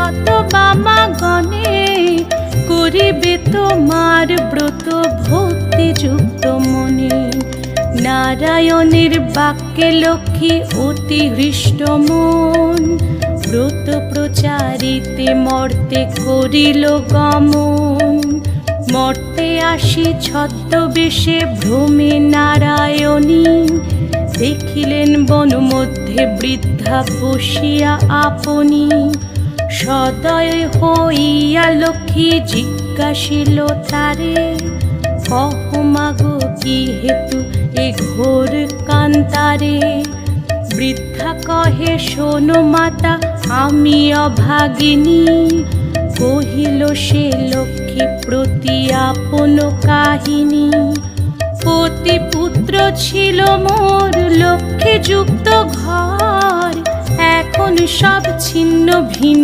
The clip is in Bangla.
যত বামা গণে করিবে তোমার ব্রত ভক্তিযুক্ত মনে। নারায়ণের বাক্যে লক্ষ্মী অতি হৃষ্ট মন, ব্রত প্রচারিতে মর্তে করিল গমন। মর্তে আসি ছদ্মবেশে ভ্রমে নারায়ণী, দেখিলেন বন মধ্যে বৃদ্ধা বসিয়া আপনি। সদয় হইয়া লক্ষ্মী জিজ্ঞাসিল তারে, কহ মাগো কি হেতু এ ঘোর কান্তারে। বৃদ্ধা কহে শোনো মাতা আমি অভাগিনী, কহিল সে লক্ষ্মী প্রতি আপন কাহিনী। পতি পুত্র ছিল মোর লক্ষ্মী যুক্ত ঘর, এখন সব ছিন্ন ভিন্ন